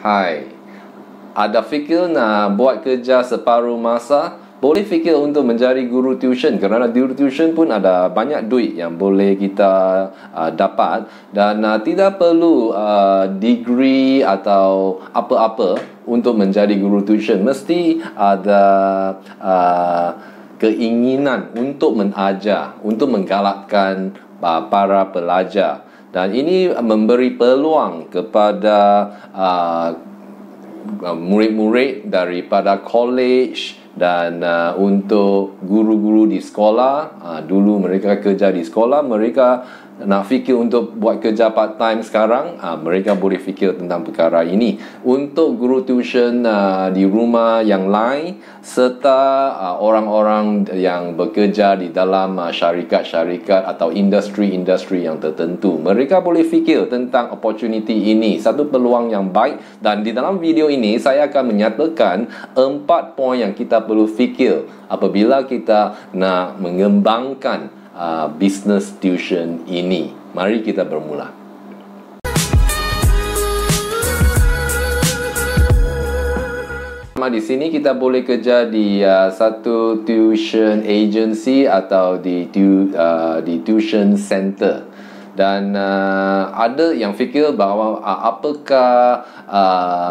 Hai, ada fikir nak buat kerja separuh masa? Boleh fikir untuk menjadi guru tuition, kerana guru tuition pun ada banyak duit yang boleh kita dapat, dan tidak perlu degree atau apa-apa untuk menjadi guru tuition. Mesti ada keinginan untuk mengajar, untuk menggalakkan para pelajar. Dan ini memberi peluang kepada murid-murid daripada college dan untuk guru-guru di sekolah. Dulu mereka kerja di sekolah, mereka nak fikir untuk buat kerja part time. Sekarang mereka boleh fikir tentang perkara ini. Untuk guru tuition di rumah yang lain, serta orang-orang yang bekerja di dalam syarikat-syarikat atau industri-industri yang tertentu, mereka boleh fikir tentang opportunity ini, satu peluang yang baik. Dan di dalam video ini saya akan menyatakan 4 poin yang kita perlu fikir apabila kita nak mengembangkan business tuition ini. Mari kita bermula. Di sini kita boleh kerja di satu tuition agency atau di tuition center. Dan ada yang fikir bahawa apakah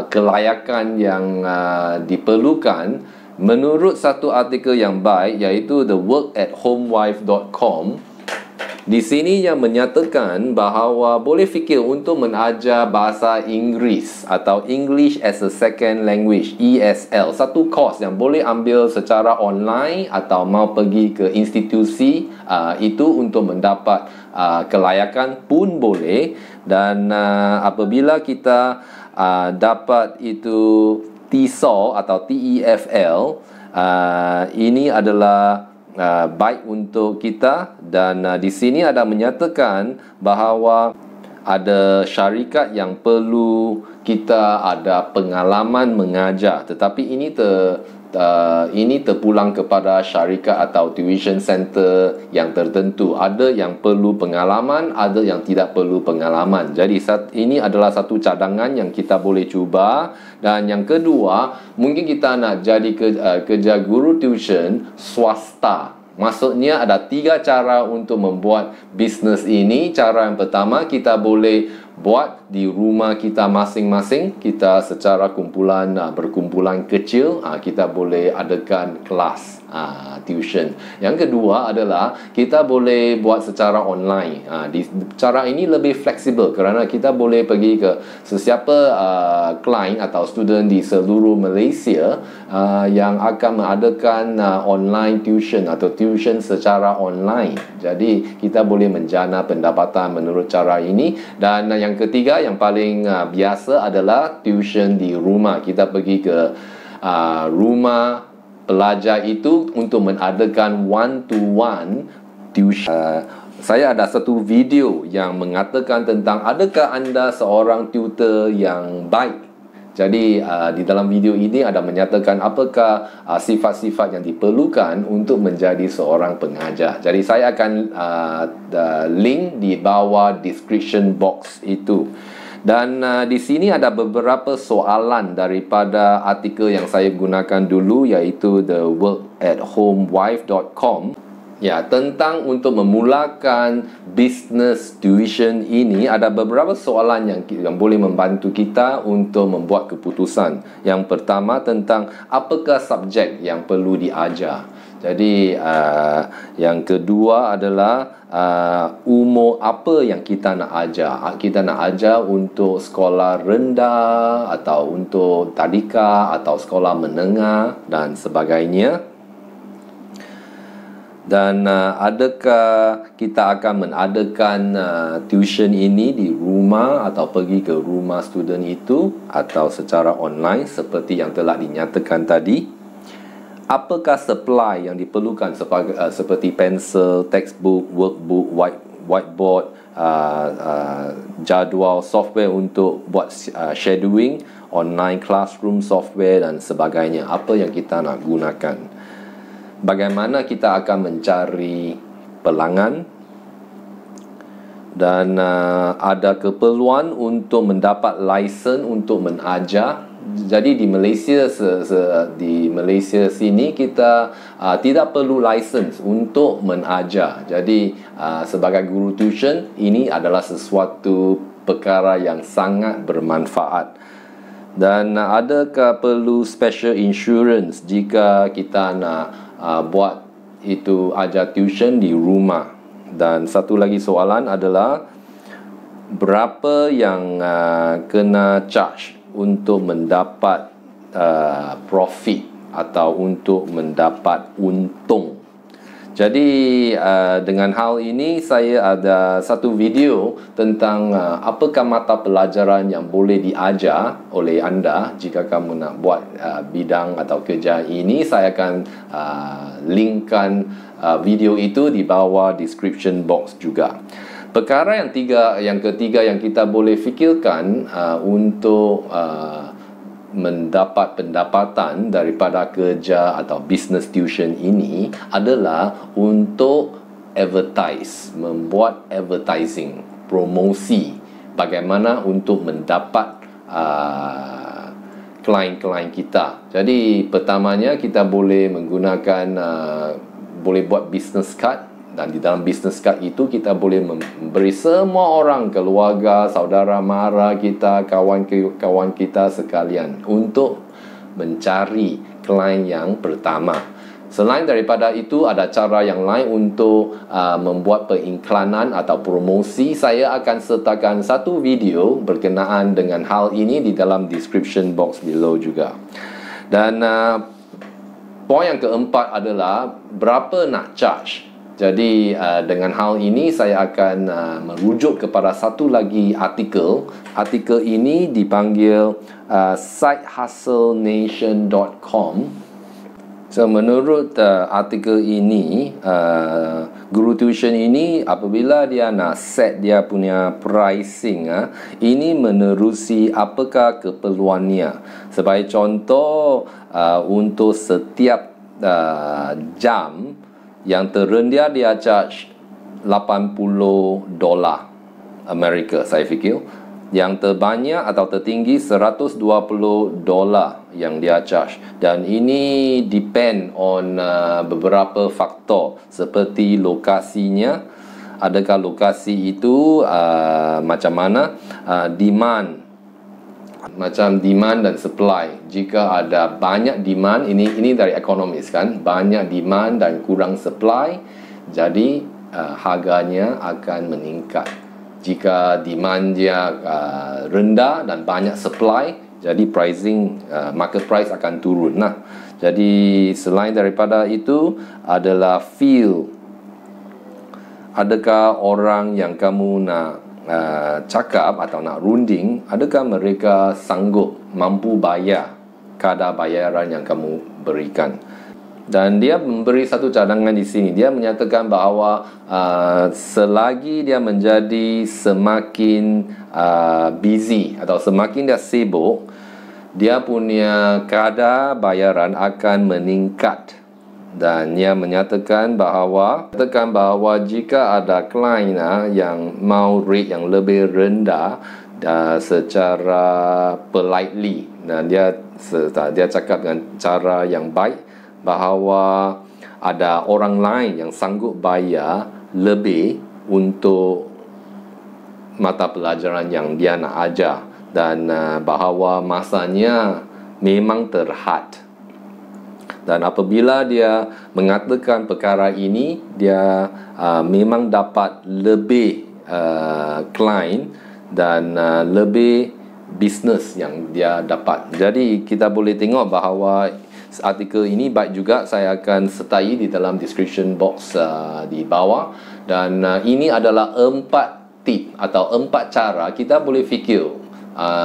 kelayakan yang diperlukan. Menurut satu artikel yang baik, iaitu theworkathomewife.com, di sini yang menyatakan bahawa boleh fikir untuk mengajar bahasa Inggeris atau English as a Second Language, ESL, satu course yang boleh ambil secara online atau mau pergi ke institusi itu untuk mendapat kelayakan pun boleh. Dan apabila kita dapat itu TESOL atau TEFL, ini adalah baik untuk kita. Dan di sini ada menyatakan bahawa ada syarikat yang perlu kita ada pengalaman mengajar, tetapi ini terpulang kepada syarikat atau tuition center yang tertentu. Ada yang perlu pengalaman, ada yang tidak perlu pengalaman. Jadi ini adalah satu cadangan yang kita boleh cuba. Dan yang kedua, mungkin kita nak jadi kerja guru tuition swasta. Maksudnya ada 3 cara untuk membuat bisnes ini. Cara yang pertama, kita boleh buat di rumah kita masing-masing. Kita secara berkumpulan kecil, kita boleh adakan kelas tuition. Yang kedua adalah kita boleh buat secara online. Cara ini lebih fleksibel kerana kita boleh pergi ke sesiapa klien atau student di seluruh Malaysia yang akan mengadakan online tuition atau tuition secara online. Jadi kita boleh menjana pendapatan menurut cara ini. Dan yang ketiga, yang paling biasa adalah tuition di rumah. Kita pergi ke rumah pelajar itu untuk mengadakan one-to-one tuition. Saya ada satu video yang mengatakan tentang adakah anda seorang tutor yang baik. Jadi di dalam video ini ada menyatakan apakah sifat-sifat yang diperlukan untuk menjadi seorang pengajar. Jadi saya akan link di bawah description box itu. Dan di sini ada beberapa soalan daripada artikel yang saya gunakan dulu, iaitu theworkathomewife.com. Ya, tentang untuk memulakan business tuition ini, ada beberapa soalan yang boleh membantu kita untuk membuat keputusan. Yang pertama, tentang apakah subjek yang perlu diajar. Jadi yang kedua adalah umur apa yang kita nak ajar. Kita nak ajar untuk sekolah rendah atau untuk tadika atau sekolah menengah dan sebagainya. Dan adakah kita akan mengadakan tuition ini di rumah atau pergi ke rumah student itu atau secara online seperti yang telah dinyatakan tadi. Apakah supply yang diperlukan seperti pensel, textbook, workbook, whiteboard, jadual, software untuk buat shadowing, online classroom software dan sebagainya. Apa yang kita nak gunakan? Bagaimana kita akan mencari pelanggan? dan ada keperluan untuk mendapat lisen untuk mengajar. Jadi di Malaysia di Malaysia sini kita tidak perlu license untuk mengajar. Jadi sebagai guru tuition, ini adalah sesuatu perkara yang sangat bermanfaat. Dan adakah perlu special insurance jika kita nak buat itu ajar tuition di rumah? Dan satu lagi soalan adalah berapa yang kena charge untuk mendapat profit atau untuk mendapat untung. Jadi dengan hal ini saya ada satu video tentang apakah mata pelajaran yang boleh diajar oleh anda jika kamu nak buat bidang atau kerja ini. Saya akan linkkan video itu di bawah description box juga. Perkara yang ketiga yang kita boleh fikirkan untuk mendapat pendapatan daripada kerja atau business tuition ini adalah untuk membuat advertising, promosi, bagaimana untuk mendapat klien-klien kita. Jadi pertamanya kita boleh menggunakan boleh buat business card. Dan di dalam business card itu kita boleh memberi semua orang, keluarga, saudara mara kita, kawan-kawan kita sekalian untuk mencari klien yang pertama. Selain daripada itu, ada cara yang lain untuk membuat periklanan atau promosi. Saya akan sertakan satu video berkenaan dengan hal ini di dalam description box below juga. Dan poin yang keempat adalah berapa nak charge. Jadi dengan hal ini saya akan merujuk kepada satu lagi artikel. Artikel ini dipanggil sidehustlenation.com. So menurut artikel ini, guru tuition ini apabila dia nak set dia punya pricing, ini menerusi apakah keperluannya. Sebagai contoh, untuk setiap jam yang terendah dia charge $80 Amerika, saya fikir. Yang terbanyak atau tertinggi $120 yang dia charge. Dan ini depend on beberapa faktor seperti lokasinya. Adakah lokasi itu macam mana? Demand, macam demand dan supply. Jika ada banyak demand, ini dari ekonomis kan, banyak demand dan kurang supply, jadi harganya akan meningkat. Jika demand dia rendah dan banyak supply, jadi pricing, market price akan turun. Jadi selain daripada itu adalah feel. Adakah orang yang kamu nak cakap atau nak runding, adakah mereka mampu bayar kadar bayaran yang kamu berikan? Dan dia memberi satu cadangan di sini. Dia menyatakan bahawa selagi dia menjadi semakin busy atau semakin dia sibuk, dia punya kadar bayaran akan meningkat. Dan ia menyatakan bahawa jika ada klien yang mau rate yang lebih rendah secara politely, dan dia cakap dengan cara yang baik bahawa ada orang lain yang sanggup bayar lebih untuk mata pelajaran yang dia nak ajar, dan bahawa masanya memang terhad. Dan apabila dia mengatakan perkara ini, dia memang dapat lebih klien dan lebih bisnes yang dia dapat. Jadi kita boleh tengok bahawa artikel ini baik juga. Saya akan sertai di dalam description box di bawah. Dan ini adalah 4 tip atau 4 cara kita boleh fikir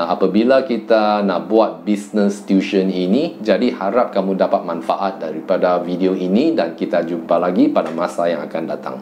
apabila kita nak buat business tuition ini. Jadi harap kamu dapat manfaat daripada video ini, dan kita jumpa lagi pada masa yang akan datang.